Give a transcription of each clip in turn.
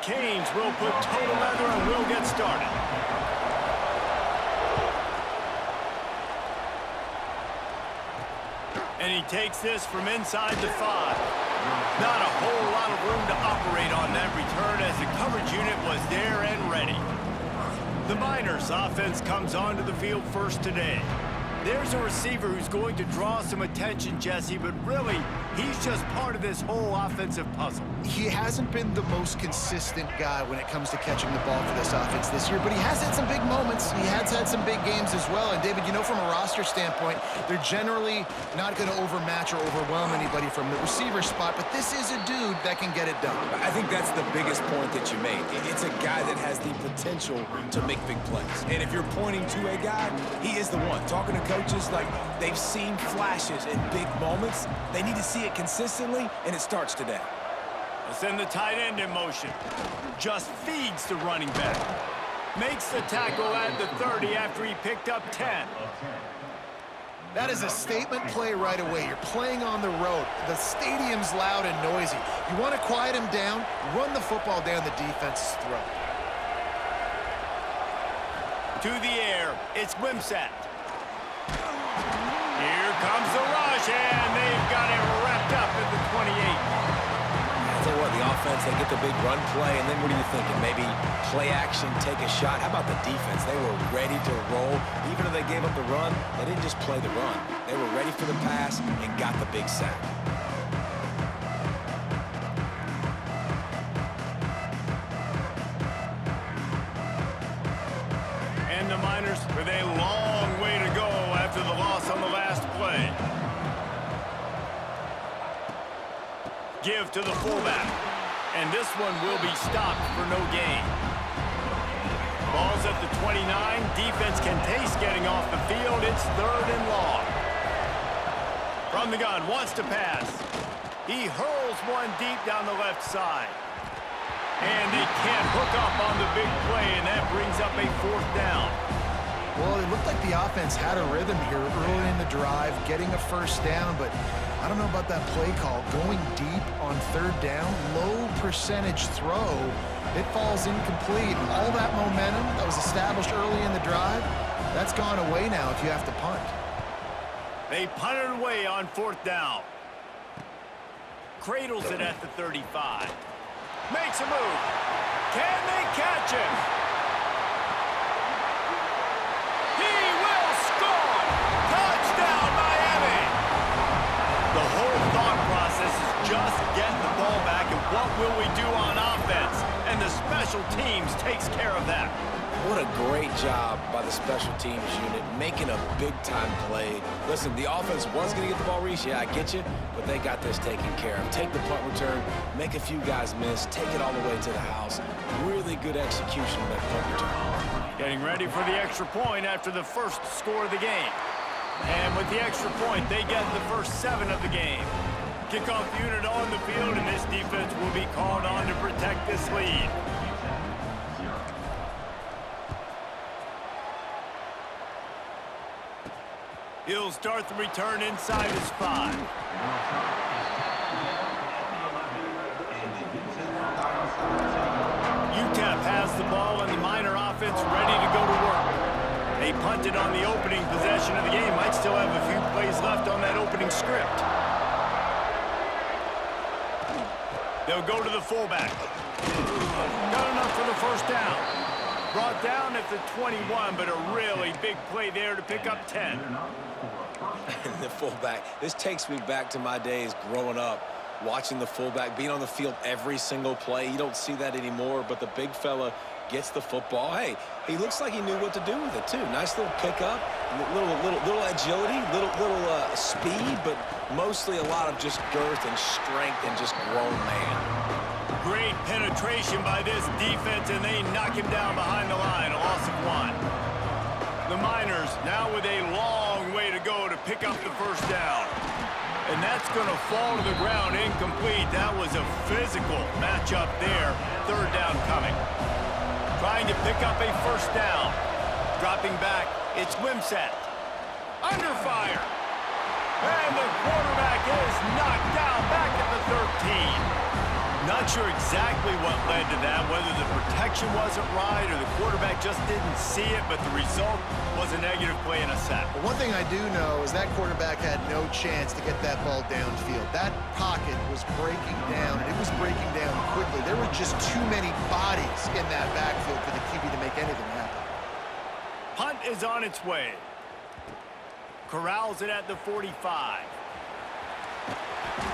Canes will put total leather and we'll get started. And he takes this from inside the 5. Not a whole lot of room to operate on that return as the coverage unit was there and ready. The Miners offense comes onto the field first today. There's a receiver who's going to draw some attention, Jesse, but really, he's just part of this whole offensive puzzle. He hasn't been the most consistent guy when it comes to catching the ball for this offense this year, but he has had some big moments. He has had some big games as well. And, David, you know, from a roster standpoint, they're generally not going to overmatch or overwhelm anybody from the receiver spot, but this is a dude that can get it done. I think that's the biggest point that you made. It's a guy that has the potential to make big plays. And if you're pointing to a guy, he is the one. Talking to coaches, like, they've seen flashes in big moments. They need to see it consistently, and it starts today. We'll send the tight end in motion. Just feeds the running back. Makes the tackle at the 30 after he picked up 10. That is a statement play right away. You're playing on the road. The stadium's loud and noisy. You want to quiet him down, run the football down the defense's throat. To the air, it's Wimsatt. Here comes the rush, and they've got it wrapped up at the 28. I tell you what, the offense, they get the big run play, and then what are you thinking? Maybe play action, take a shot. How about the defense? They were ready to roll. Even if they gave up the run, they didn't just play the run. They were ready for the pass and got the big sack. And the Miners with a long way to go after the loss on the last play. Give to the fullback. And this one will be stopped for no gain. Ball's at the 29. Defense can taste getting off the field. It's 3rd and long. From the gun, wants to pass. He hurls one deep down the left side. And they can't hook up on the big play, and that brings up a 4th down. Well, it looked like the offense had a rhythm here early in the drive, getting a 1st down, but I don't know about that play call. Going deep on 3rd down, low percentage throw, it falls incomplete. And all that momentum that was established early in the drive, that's gone away now if you have to punt. They punted away on 4th down. Cradles it at the 35. Makes a move. Can they catch him? He will score! Touchdown, Miami! The whole thought process is just getting the ball back and what will we do on offense? And the special teams takes care of that. What a great job by the special teams unit, making a big-time play. Listen, the offense was going to get the ball reached. Yeah, I get you, but they got this taken care of. Take the punt return, make a few guys miss, take it all the way to the house. Really good execution of that punt return. Getting ready for the extra point after the first score of the game. And with the extra point, they get the first 7 of the game. Kickoff unit on the field, and this defense will be called on to protect this lead. He'll start the return inside his 5. UTEP has the ball and the Miner offense ready to go to work. They punted on the opening possession of the game. Might still have a few plays left on that opening script. They'll go to the fullback. Got enough for the 1st down. Brought down at the 21, but a really big play there to pick up 10. The fullback. This takes me back to my days growing up, watching the fullback, being on the field every single play. You don't see that anymore, but the big fella gets the football. Hey, he looks like he knew what to do with it, too. Nice little pickup, little agility, little speed, but mostly a lot of just girth and strength and just grown man. Great penetration by this defense, and they knock him down behind the line. A loss of 1. The Miners now with a long way to go to pick up the 1st down. And that's going to fall to the ground incomplete. That was a physical matchup there. 3rd down coming. Trying to pick up a 1st down. Dropping back, it's Wimsatt. Under fire. And the quarterback is knocked down back at the 13. Not sure exactly what led to that, whether the protection wasn't right or the quarterback just didn't see it, but the result was a negative play and a sack. But one thing I do know is that quarterback had no chance to get that ball downfield. That pocket was breaking down, and it was breaking down quickly. There were just too many bodies in that backfield for the QB to make anything happen. Punt is on its way. Corrals it at the 45.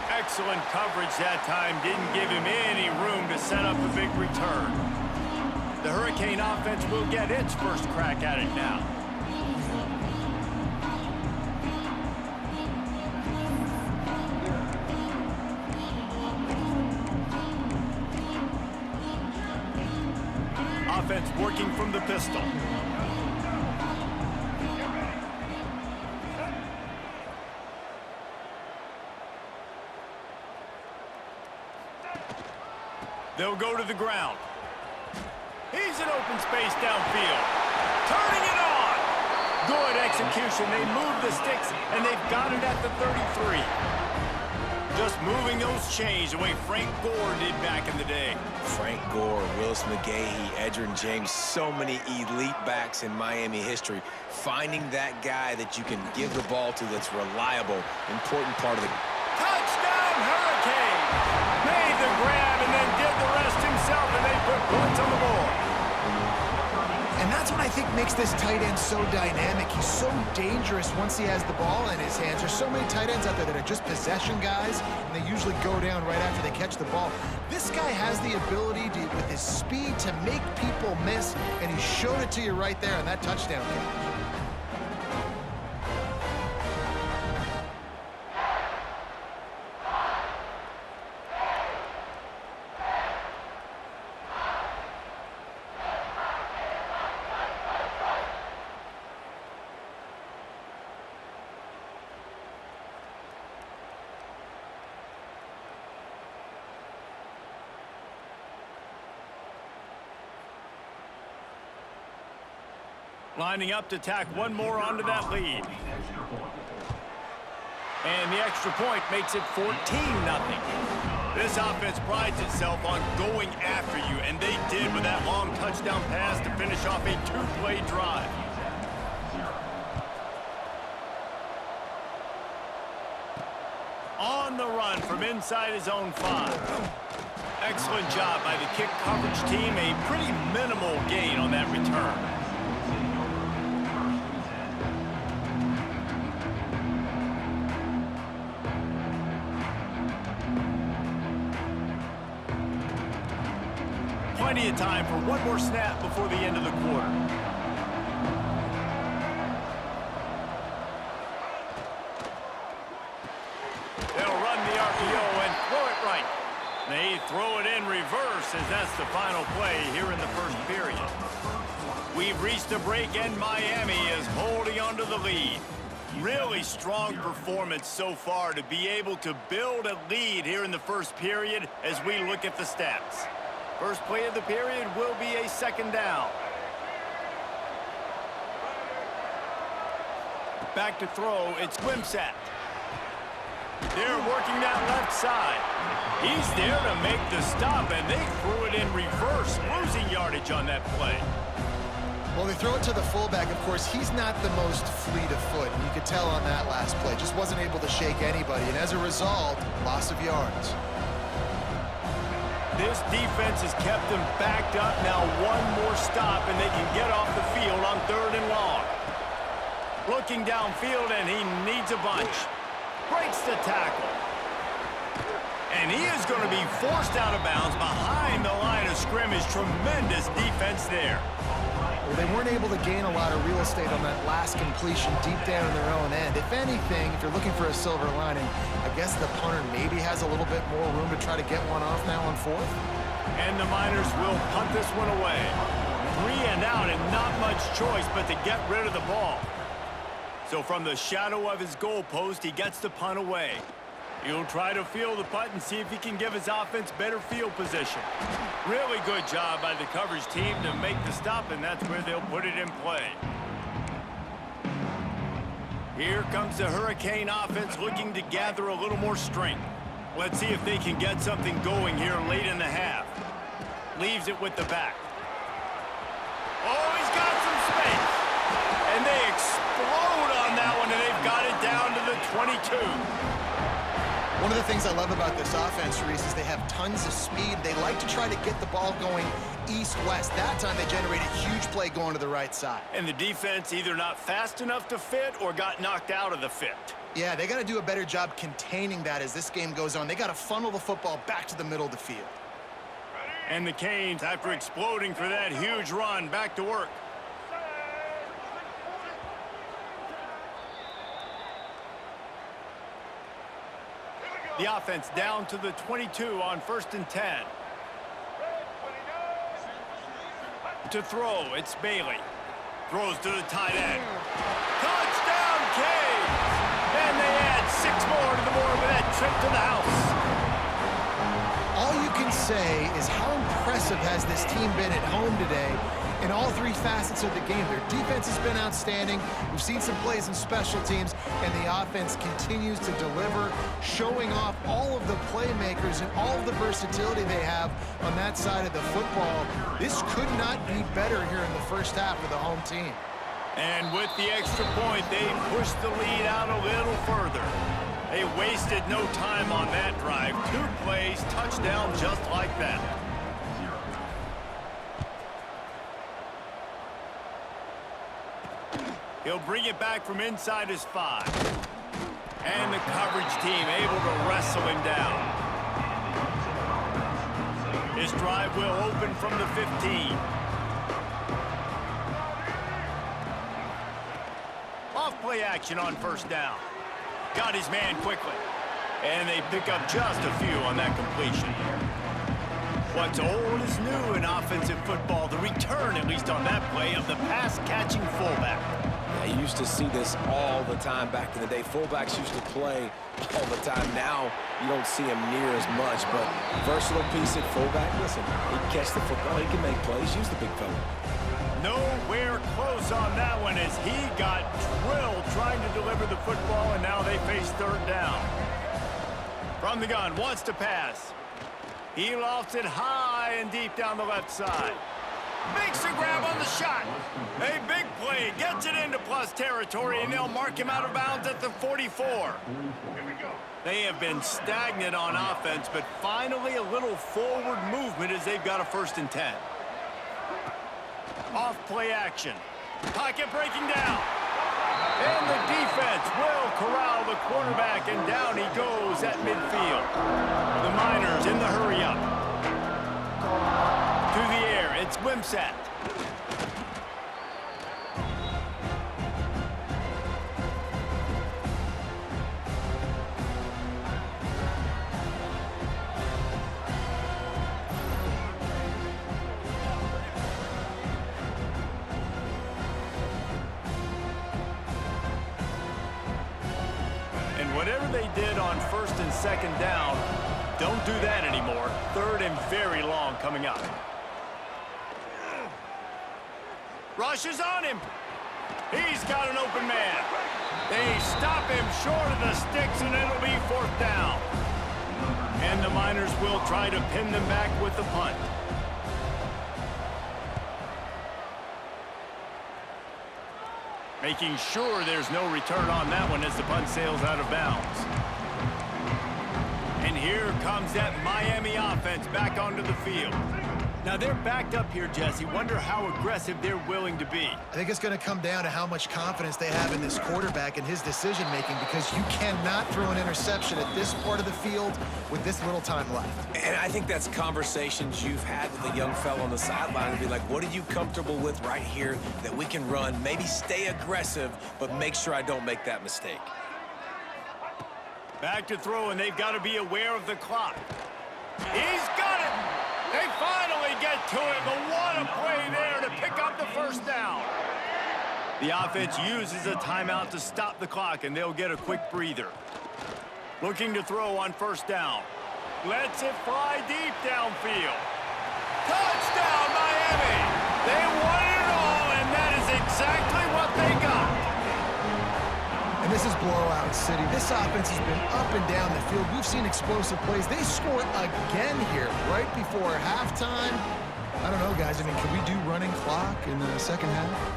Excellent coverage that time. Didn't give him any room to set up a big return. The Hurricane offense will get its first crack at it now. Offense working from the pistol. They'll go to the ground. He's in open space downfield. Turning it on. Good execution. They move the sticks, and they've got it at the 33. Just moving those chains the way Frank Gore did back in the day. Frank Gore, Willis McGahee, Edgerrin James, so many elite backs in Miami history. Finding that guy that you can give the ball to that's reliable, important part of the... Touchdown, Hurricane! Made the grab and then did the rest himself, and they put points on the board. And that's what I think makes this tight end so dynamic. He's so dangerous once he has the ball in his hands. There's so many tight ends out there that are just possession guys, and they usually go down right after they catch the ball. This guy has the ability to, with his speed, to make people miss, and he showed it to you right there in that touchdown catch. Lining up to tack one more onto that lead. And the extra point makes it 14-0. This offense prides itself on going after you, and they did with that long touchdown pass to finish off a two-play drive. On the run from inside his own 5. Excellent job by the kick coverage team. A pretty minimal gain on that return. Plenty of time for one more snap before the end of the quarter. They'll run the RPO and throw it right. They throw it in reverse as that's the final play here in the first period. We've reached a break and Miami is holding on to the lead. Really strong performance so far to be able to build a lead here in the first period as we look at the stats. First play of the period will be a second down. Back to throw, it's Wimsatt. They're working that left side. He's there to make the stop, and they threw it in reverse, losing yardage on that play. Well, they throw it to the fullback. Of course, he's not the most fleet of foot, and you could tell on that last play. Just wasn't able to shake anybody, and as a result, loss of yards. This defense has kept them backed up. Now one more stop, and they can get off the field on 3rd and long. Looking downfield, and he needs a bunch. Breaks the tackle. And he is going to be forced out of bounds behind the line of scrimmage. Tremendous defense there. Well, they weren't able to gain a lot of real estate on that last completion deep down in their own end. If anything, if you're looking for a silver lining, I guess the punter maybe has a little bit more room to try to get one off now on 4th. And the Miners will punt this one away. 3 and out and not much choice but to get rid of the ball. So from the shadow of his goalpost, he gets the punt away. He'll try to field the punt and see if he can give his offense better field position. Really good job by the coverage team to make the stop, and that's where they'll put it in play. Here comes the Hurricane offense looking to gather a little more strength. Let's see if they can get something going here late in the half. Leaves it with the back. Oh, he's got some space. And they explode on that one, and they've got it down to the 22. One of the things I love about this offense, Reese, is they have tons of speed. They like to try to get the ball going east-west. That time they generated a huge play going to the right side. And the defense either not fast enough to fit or got knocked out of the fit. Yeah, they got to do a better job containing that as this game goes on. They got to funnel the football back to the middle of the field. And the Canes, after exploding for that huge run, back to work. The offense down to the 22 on 1st and 10. To throw, it's Bailey. Throws to the tight end. Touchdown, Canes! And they add 6 more to the board with that trip to the house. All you can say is how impressive has this team been at home today in all 3 facets of the game. Their defense has been outstanding. We've seen some plays in special teams, and the offense continues to deliver, showing off all of the playmakers and all of the versatility they have on that side of the football. This could not be better here in the first half for the home team. And with the extra point, they pushed the lead out a little further. They wasted no time on that drive. 2 plays, touchdown just like that. He'll bring it back from inside his 5. And the coverage team able to wrestle him down. His drive will open from the 15. Off play action on 1st down. Got his man quickly. And they pick up just a few on that completion. What's old is new in offensive football. The return, at least on that play, of the pass-catching fullback. Yeah, you used to see this all the time back in the day. Fullbacks used to play all the time. Now you don't see him near as much, but versatile piece at fullback. Listen, he can catch the football. He can make plays. Use the big fella. Nowhere close on that one as he got drilled trying to deliver the football, and now they face 3rd down. From the gun, wants to pass. He lofts it high and deep down the left side. Makes a grab on the shot. A big play, gets it into plus territory, and they'll mark him out of bounds at the 44. They have been stagnant on offense, but finally a little forward movement as they've got a 1st and 10. Off play action. Pocket breaking down. And the defense will corral the quarterback, and down he goes at midfield. The Miners in the hurry up. To the air, it's Wimsatt. Whatever they did on 1st and 2nd down, don't do that anymore. 3rd and very long coming up. Rushes on him. He's got an open man. They stop him short of the sticks, and it'll be 4th down. And the Miners will try to pin them back with the punt. Making sure there's no return on that one as the punt sails out of bounds. And here comes that Miami offense back onto the field. Now they're backed up here, Jesse. Wonder how aggressive they're willing to be. I think it's going to come down to how much confidence they have in this quarterback and his decision-making, because you cannot throw an interception at this part of the field with this little time left. And I think that's conversations you've had with a young fellow on the sideline and be like, what are you comfortable with right here that we can run? Maybe stay aggressive, but make sure I don't make that mistake. Back to throw, and they've got to be aware of the clock. He's got it! They finally get to it, but what a play there to pick up the 1st down. The offense uses a timeout to stop the clock, and they'll get a quick breather. Looking to throw on 1st down. Lets it fly deep downfield. Touchdown, Miami! They won it all, and that is exactly what they got. And this is blowout city. This offense has been up and down the field. We've seen explosive plays. They score again here right before halftime. I don't know, guys. I mean, can we do running clock in the second half?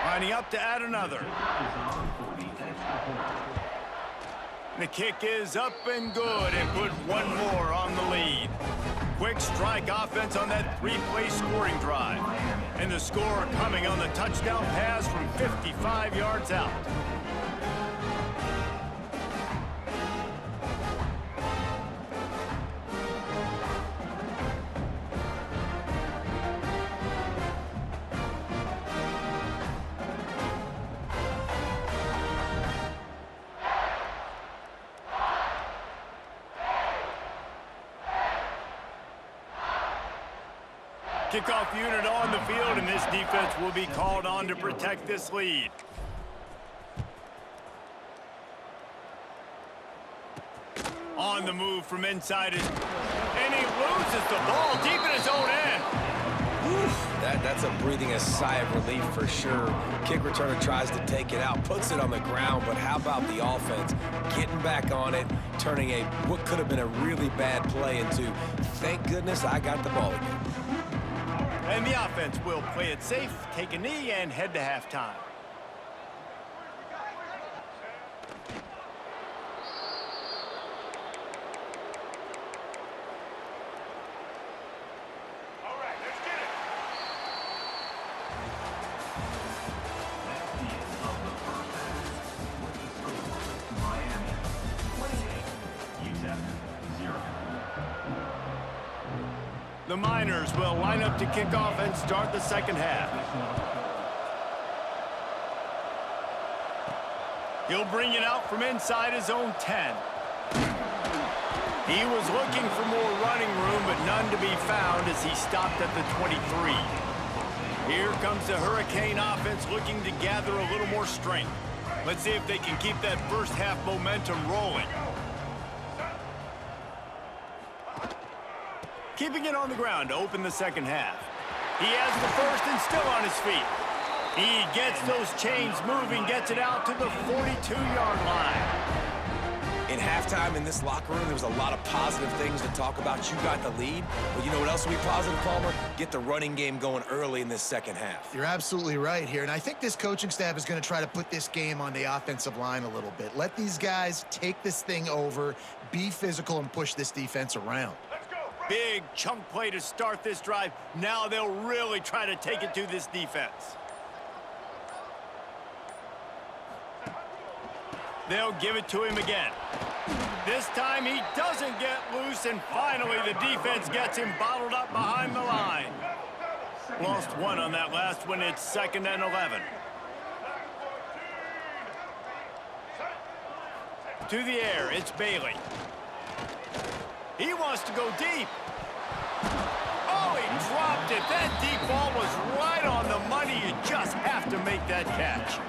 Lining up to add another. The kick is up and good and put one more on the lead. Quick strike offense on that three-play scoring drive. And the score coming on the touchdown pass from 55 yards out. Kickoff unit on the field, and this defense will be called on to protect this lead. On the move from inside his, and he loses the ball deep in his own end. That's a breathing a sigh of relief for sure. Kick returner tries to take it out, puts it on the ground, but how about the offense getting back on it, turning what could have been a really bad play into, thank goodness I got the ball again. And the offense will play it safe, take a knee, and head to halftime. All right, let's get it. Miami 28, UTEP 0. The Miners will line up to kick off and start the second half. He'll bring it out from inside his own 10. He was looking for more running room, but none to be found as he stopped at the 23. Here comes the Hurricane offense looking to gather a little more strength. Let's see if they can keep that first half momentum rolling. Keeping it on the ground to open the second half. He has the first and still on his feet. He gets those chains moving, gets it out to the 42-yard line. In halftime in this locker room, there was a lot of positive things to talk about. You got the lead, but you know what else will be positive, Palmer? Get the running game going early in this second half. You're absolutely right here, and I think this coaching staff is going to try to put this game on the offensive line a little bit. Let these guys take this thing over, be physical, and push this defense around. Big chunk play to start this drive. Now they'll really try to take it to this defense. They'll give it to him again. This time he doesn't get loose, and finally the defense gets him bottled up behind the line. Lost one on that last one. It's 2nd and 11. To the air, it's Bailey. He wants to go deep. Oh, he dropped it. That deep ball was right on the money. You just have to make that catch.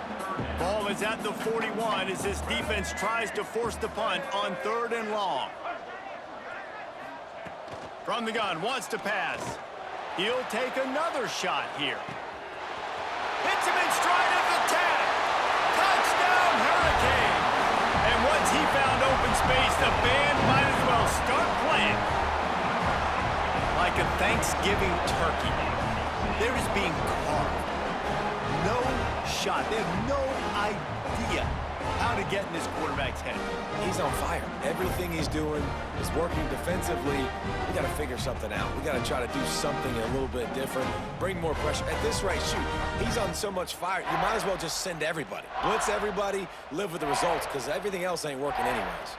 Ball is at the 41 as this defense tries to force the punt on 3rd and long. From the gun, wants to pass. He'll take another shot here. Hits him in stride at the 10. Touchdown, Hurricane. And once he found open space, the band might as well start playing. Like a Thanksgiving turkey, they're just being carved. No shot. They have no idea how to get in this quarterback's head. He's on fire. Everything he's doing is working defensively. We got to figure something out. We got to try to do something a little bit different, bring more pressure. At this rate, shoot, he's on so much fire, you might as well just send everybody. Blitz everybody, live with the results, because everything else ain't working anyways.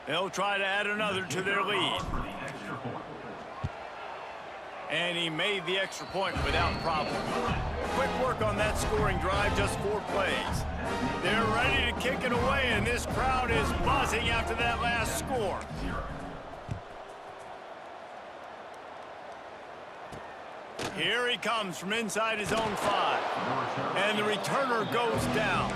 They'll try to add another to their lead. And he made the extra point without problem. Quick work on that scoring drive, just 4 plays. They're ready to kick it away, and this crowd is buzzing after that last score. Here he comes from inside his own 5. And the returner goes down.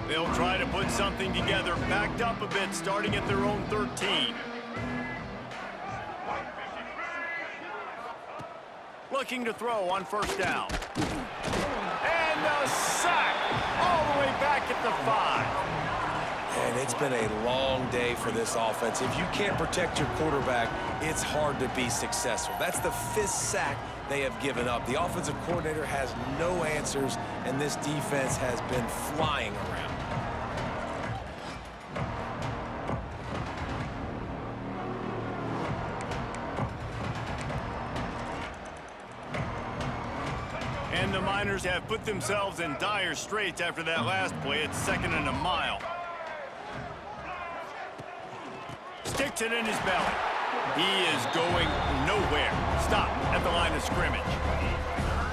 They'll try to put something together, backed up a bit, starting at their own 13. Looking to throw on first down. And a sack all the way back at the 5. And it's been a long day for this offense. If you can't protect your quarterback, it's hard to be successful. That's the 5th sack they have given up. The offensive coordinator has no answers, and this defense has been flying around. And the Miners have put themselves in dire straits after that last play. It's 2nd and a mile. Sticks it in his belly. He is going nowhere. Stop at the line of scrimmage.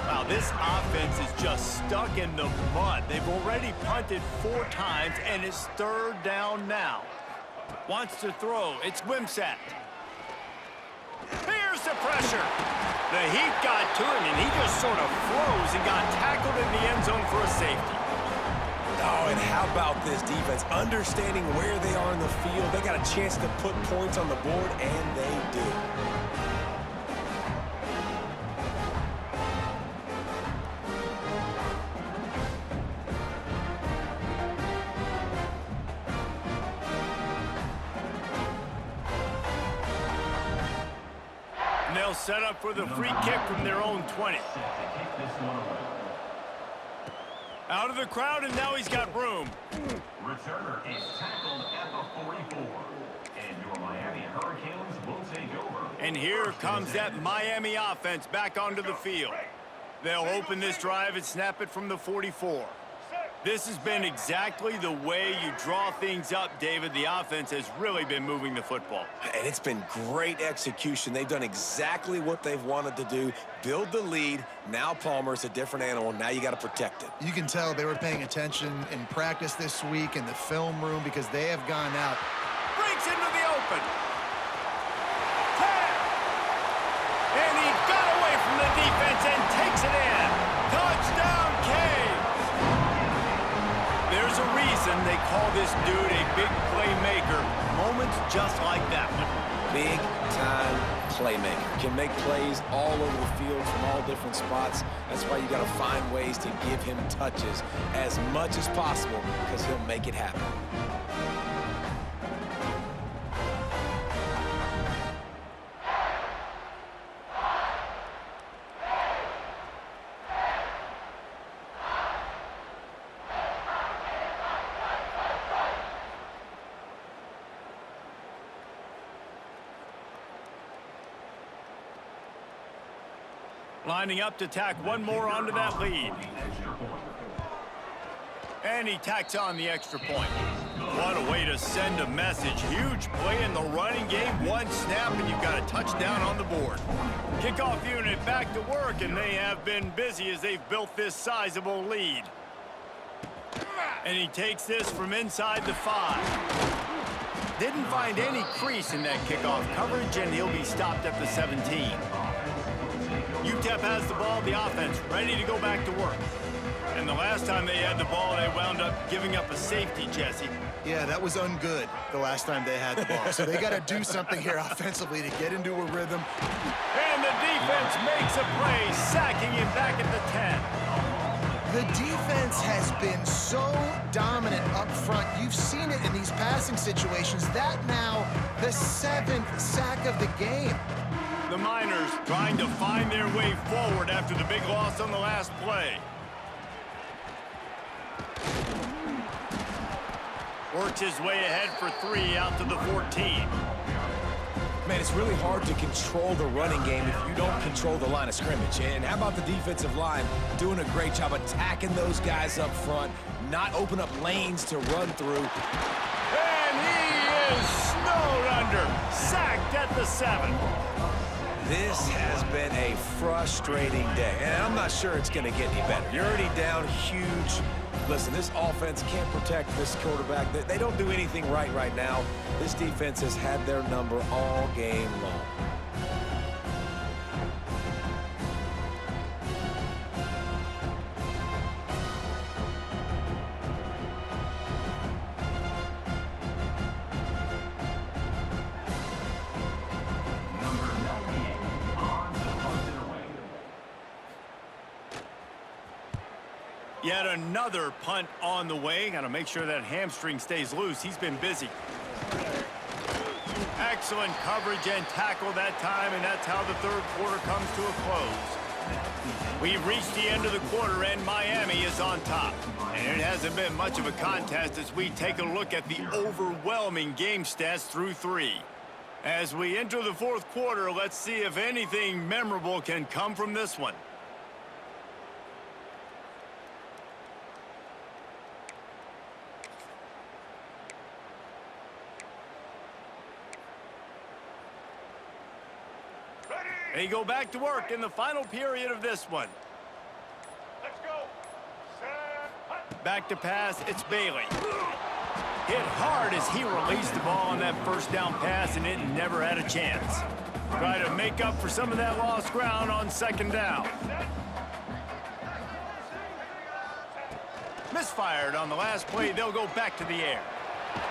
Wow, this offense is just stuck in the mud. They've already punted 4 times, and it's 3rd down now. Wants to throw. It's Wimsatt. Here's the pressure. The heat got to him, and he just sort of froze and got tackled in the end zone for a safety. Oh, and how about this defense? Understanding where they are in the field. They got a chance to put points on the board, and they do. And they'll set up for the free kick from their own 20. Out of the crowd, and now he's got room. Returner is tackled at the 44. And your Miami Hurricanes will take over. And here comes that Miami offense back onto the field. They'll open this drive and snap it from the 44. This has been exactly the way you draw things up, David. The offense has really been moving the football. And it's been great execution. They've done exactly what they've wanted to do. Build the lead. Now Palmer's a different animal. Now you got to protect it. You can tell they were paying attention in practice this week in the film room because they have gone out. Breaks into the open. Tag. And he got away from the defense and takes it in. Touchdown, Canes. There's a reason they call this dude a big playmaker. Moments just like that one. Big-time playmaker. Can make plays all over the field from all different spots. That's why you got to find ways to give him touches as much as possible because he'll make it happen. Lining up to tack one more onto that lead. And he tacks on the extra point. What a way to send a message. Huge play in the running game. One snap and you've got a touchdown on the board. Kickoff unit back to work, and they have been busy as they've built this sizable lead. And he takes this from inside the 5. Didn't find any crease in that kickoff coverage, and he'll be stopped at the 17. UTEP has the ball, the offense ready to go back to work. And the last time they had the ball, they wound up giving up a safety, Jesse. Yeah, that was ungood the last time they had the ball. So they got to do something here offensively to get into a rhythm. And the defense makes a play, sacking him back at the 10. The defense has been so dominant up front. You've seen it in these passing situations. That now the 7th sack of the game. The Miners trying to find their way forward after the big loss on the last play. Works his way ahead for 3 out to the 14. Man, it's really hard to control the running game if you don't control the line of scrimmage. And how about the defensive line doing a great job attacking those guys up front, not open up lanes to run through. And he is snowed under, sacked at the 7. This has been a frustrating day, and I'm not sure it's going to get any better. You're already down huge. Listen, this offense can't protect this quarterback. They don't do anything right now. This defense has had their number all game long. Yet another punt on the way. Got to make sure that hamstring stays loose. He's been busy. Excellent coverage and tackle that time, and that's how the third quarter comes to a close. We've reached the end of the quarter, and Miami is on top. And it hasn't been much of a contest as we take a look at the overwhelming game stats through 3. As we enter the fourth quarter, let's see if anything memorable can come from this one. They go back to work in the final period of this one. Let's go. Set. Back to pass, it's Bailey. Hit hard as he released the ball on that first down pass, and it never had a chance. Try to make up for some of that lost ground on second down. Misfired on the last play. They'll go back to the air.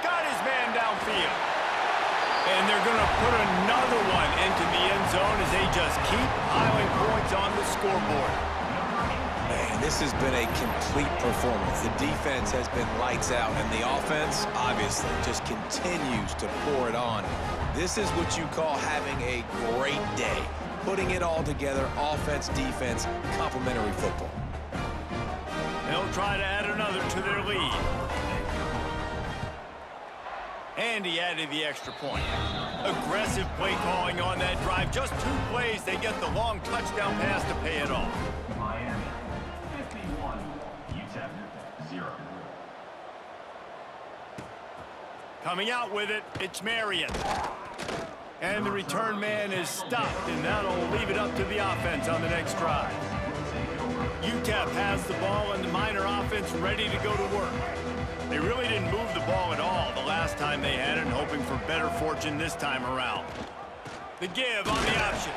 Got his man downfield. And they're going to put another one into the end zone as they just keep piling points on the scoreboard. Man, this has been a complete performance. The defense has been lights out, and the offense, obviously, just continues to pour it on. This is what you call having a great day. Putting it all together, offense, defense, complementary football. They'll try to add another to their lead. And he added the extra point. Aggressive play calling on that drive. Just 2 plays, they get the long touchdown pass to pay it off. Miami 51, UTEP 0. Coming out with it, it's Marion. And the return man is stopped, and that'll leave it up to the offense on the next drive. UTEP has the ball, and the Miner offense ready to go to work. They really didn't move the ball at all the last time they had it, hoping for better fortune this time around. The give on the option.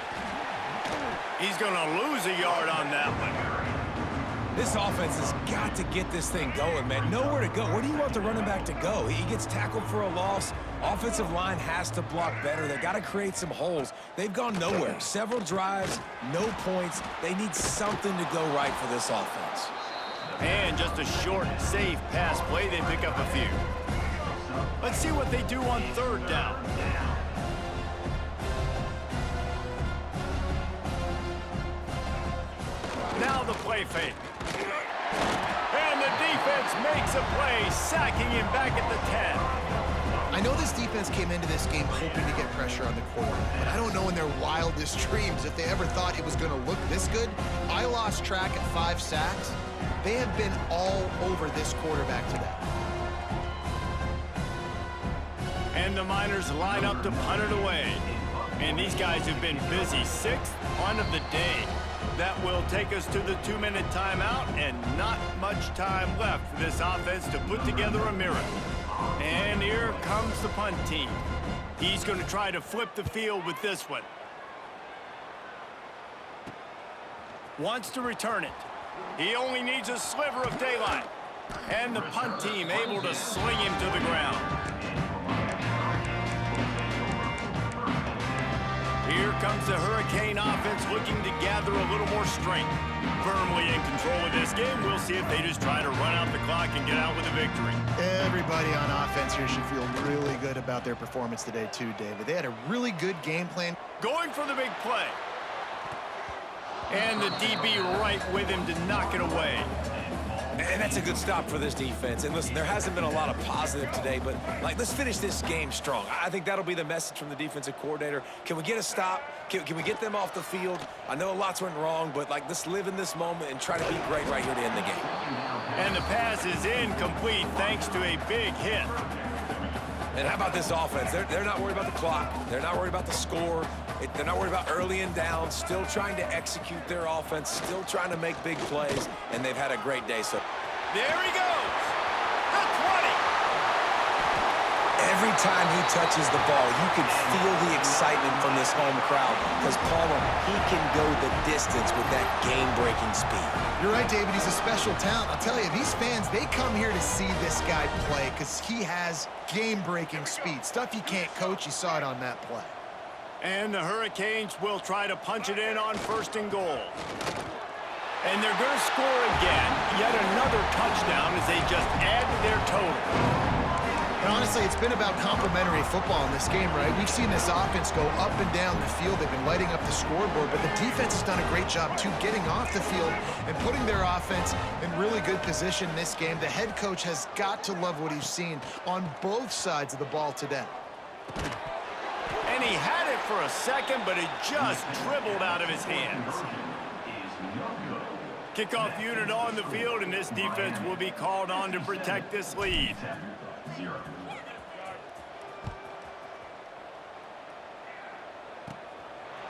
He's going to lose a yard on that one. This offense has got to get this thing going, man. Nowhere to go. Where do you want the running back to go? He gets tackled for a loss. Offensive line has to block better. They got to create some holes. They've gone nowhere. Several drives, no points. They need something to go right for this offense. And just a short, safe pass play, they pick up a few. Let's see what they do on third down. Now the play fake. And the defense makes a play, sacking him back at the 10. I know this defense came into this game hoping to get pressure on the quarterback, but I don't know in their wildest dreams if they ever thought it was going to look this good. I lost track at 5 sacks. They have been all over this quarterback today. And the Miners line up to punt it away. And these guys have been busy. 6th punt of the day. That will take us to the 2-minute timeout, and not much time left for this offense to put together a miracle. And here comes the punt team. He's going to try to flip the field with this one. Wants to return it. He only needs a sliver of daylight. And the punt team able to sling him to the ground. Here comes the Hurricane offense looking to gather a little more strength. Firmly in control of this game. We'll see if they just try to run out the clock and get out with a victory. Everybody on offense here should feel really good about their performance today too, David. They had a really good game plan. Going for the big play. And the DB right with him to knock it away. And that's a good stop for this defense. And listen, there hasn't been a lot of positive today, but let's finish this game strong. I think that'll be the message from the defensive coordinator. Can we get a stop? Can we get them off the field? I know lots went wrong, but let's live in this moment and try to be great right here to end the game. And the pass is incomplete thanks to a big hit. And how about this offense? They're not worried about the clock. They're not worried about the score. They're not worried about early and down. Still trying to execute their offense. Still trying to make big plays. And they've had a great day. So there he goes. The 20. Every time he touches the ball, you can feel the excitement from this home crowd. Because Palmer, he can go the distance with that game-breaking speed. You're right, David. He's a special talent. I'll tell you, these fans, they come here to see this guy play because he has game-breaking speed. Stuff you can't coach. You saw it on that play. And the Hurricanes will try to punch it in on 1st and goal. And they're going to score again. Yet another touchdown as they just add to their total. And honestly, it's been about complementary football in this game, right? We've seen this offense go up and down the field. They've been lighting up the scoreboard, but the defense has done a great job, too, getting off the field and putting their offense in really good position in this game. The head coach has got to love what he's seen on both sides of the ball today. And he had it for a second, but it just dribbled out of his hands. Kickoff unit on the field, and this defense will be called on to protect this lead.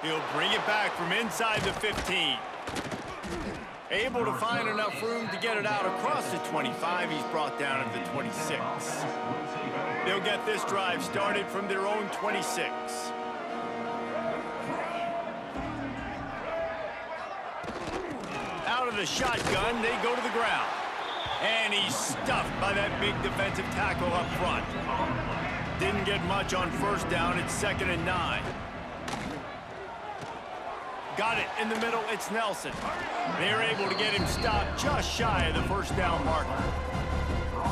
He'll bring it back from inside the 15. Able to find enough room to get it out across the 25. He's brought down at the 26. They'll get this drive started from their own 26. Out of the shotgun, they go to the ground. And he's stuffed by that big defensive tackle up front. Didn't get much on first down. It's 2nd and 9. Got it in the middle. It's Nelson. They're able to get him stopped just shy of the first down marker.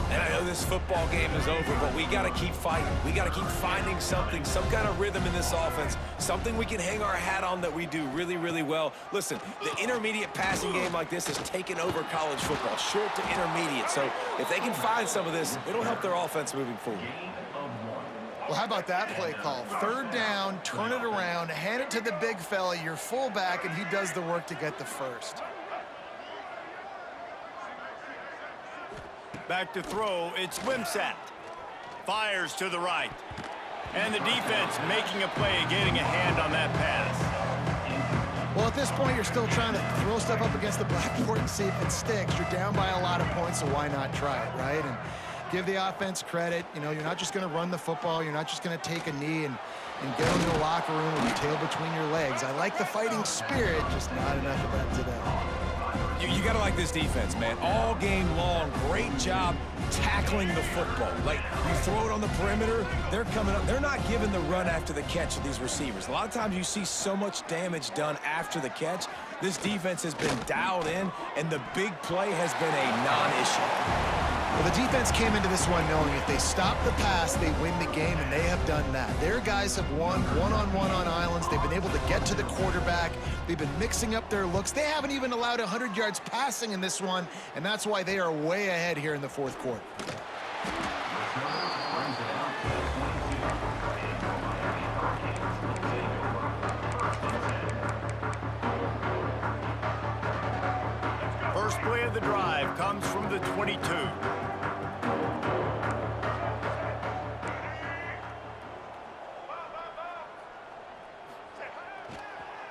And I know this football game is over, but we got to keep fighting. We got to keep finding something, some kind of rhythm in this offense, something we can hang our hat on that we do really, really well. Listen, the intermediate passing game like this has taken over college football, short to intermediate. So if they can find some of this, it'll help their offense moving forward. Well, how about that play call? 3rd down, turn it around, hand it to the big fella, your fullback, and he does the work to get the first. Back to throw, it's Wimsatt. Fires to the right. And the defense making a play, getting a hand on that pass. Well, at this point, you're still trying to throw stuff up against the blackboard and see if it sticks. You're down by a lot of points, so why not try it, right? And give the offense credit. You know, you're not just going to run the football. You're not just going to take a knee and get into the locker room with your tail between your legs. I like the fighting spirit, just not enough of that today. You got to like this defense, man. All game long, great job tackling the football. Like, you throw it on the perimeter, they're coming up. They're not giving the run after the catch to these receivers. A lot of times you see so much damage done after the catch. This defense has been dialed in, and the big play has been a non-issue. Well, the defense came into this one knowing if they stop the pass, they win the game, and they have done that. Their guys have won one-on-one on islands. They've been able to get to the quarterback. They've been mixing up their looks. They haven't even allowed 100 yards passing in this one, and that's why they are way ahead here in the 4th quarter. First play of the drive comes from the 22.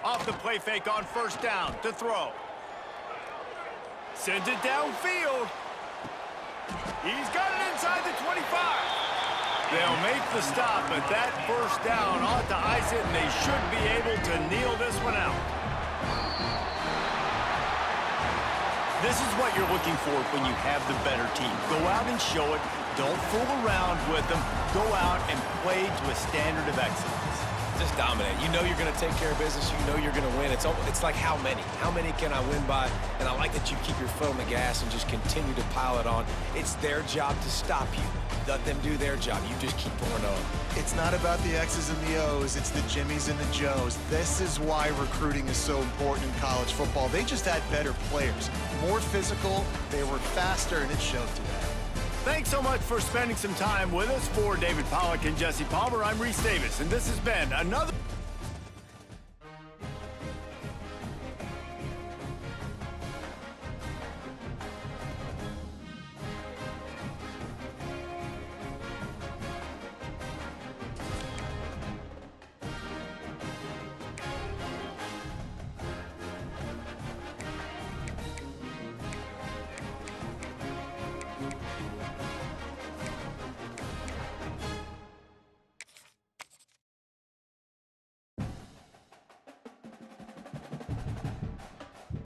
Off the play fake on first down to throw. Sends it downfield. He's got it inside the 25. They'll make the stop, but that first down ought to ice it, and they should be able to kneel this one out. This is what you're looking for when you have the better team. Go out and show it. Don't fool around with them. Go out and play to a standard of excellence. Just dominate. You know you're going to take care of business. You know you're going to win. It's like how many? How many can I win by? And I like that you keep your foot on the gas and just continue to pile it on. It's their job to stop you. Let them do their job. You just keep pouring on. It's not about the X's and the O's. It's the Jimmies and the Joes. This is why recruiting is so important in college football. They just had better players. More physical. They were faster, and it showed today. Thanks so much for spending some time with us. For David Pollack and Jesse Palmer, I'm Reese Davis, and this has been another...